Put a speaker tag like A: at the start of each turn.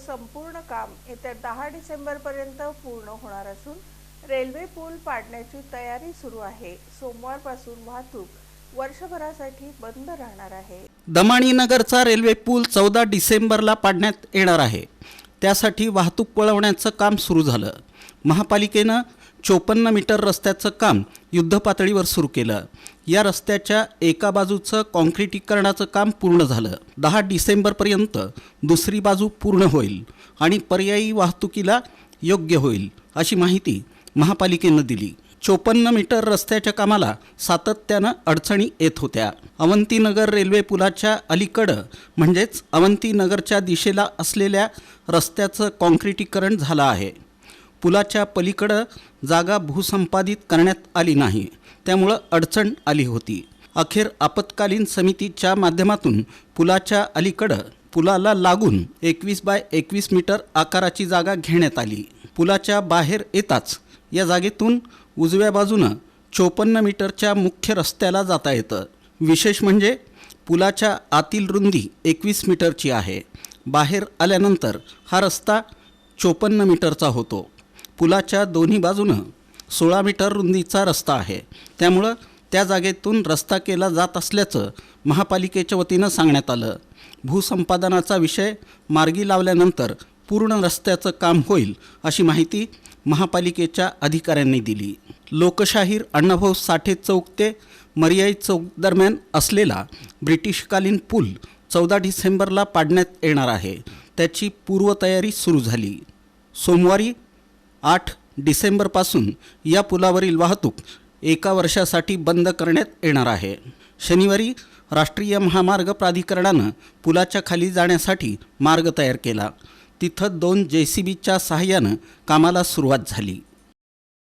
A: संपूर्ण काम येत्या 10 डिसेंबरपर्यंत पूर्ण होणार असून रेल्वे पूल पाडण्याची तयारी सुरू आहे। सोमवारपासून वाहतूक वर्षभरासाठी बंद राहणार आहे।
B: दमाणी नगरचा रेल्वे पूल 14 डिसेंबरला पाडण्यात येणार आहे। त्यासाठी वाहतूक वळवण्याचं काम सुरू झालं। महापालिकेनं 54 मीटर रस्त्याचं काम युद्धपातळीवर सुरू केलं। या रस्त्याच्या एका बाजूचं काँक्रिटीकरणाचं काम पूर्ण झालं। 10 डिसेंबरपर्यंत दुसरी बाजू पूर्ण होईल आणि पर्यायी वाहतुकीला योग्य होईल अशी माहिती महापालिकेनं दिली। 54 मीटर रस्त्याच्या कामाला सातत्यानं अडचणी येत होत्या। अवंतीनगर रेल्वे पुलाच्या अलीकडं म्हणजेच अवंतीनगरच्या दिशेला असलेल्या रस्त्याचं काँक्रिटीकरण झालं आहे। पुलाच्या पलीकडं जागा भूसंपादित करण्यात आली नाही, त्यामुळं अडचण आली होती। अखेर आपत्कालीन समितीच्या माध्यमातून पुलाच्या अलीकडं पुलाला लागून 21 बाय 21 मीटर आकाराची जागा घेण्यात आली। पुलाच्या बाहेर येताच या जागेतून उजव्या बाजूनं 54 मीटरच्या मुख्य रस्त्याला जाता येतं। विशेष म्हणजे पुलाच्या आतील रुंदी 21 मीटरची आहे। बाहेर आल्यानंतर हा रस्ता 54 मीटरचा होतो। पुलाच्या दोन्ही बाजूनं 16 मीटर रुंदीचा रस्ता आहे, त्यामुळं त्या जागेतून रस्ता केला जात असल्याचं महापालिकेच्या वतीनं सांगण्यात आलं। भूसंपादनाचा विषय मार्गी लावल्यानंतर पूर्ण रस्त्याचं काम होईल अशी माहिती महापालिकेच्या अधिकाऱ्यांनी दिली। लोकशाहीर अण्णाभाऊ साठे चौक ते मर्याई चौक दरम्यान असलेला ब्रिटिशकालीन पूल 14 डिसेंबरला पाडण्यात येणार आहे। त्याची पूर्वतयारी सुरू झाली। सोमवारी 8 डिसेंबरपासून या पुलावरील वाहतूक एका वर्षासाठी बंद करण्यात येणार आहे। शनिवारी राष्ट्रीय महामार्ग प्राधिकरणानं पुलाच्या खाली जाण्यासाठी मार्ग तयार केला। तिथं 2 JCBच्या सहाय्यानं कामाला सुरुवात झाली।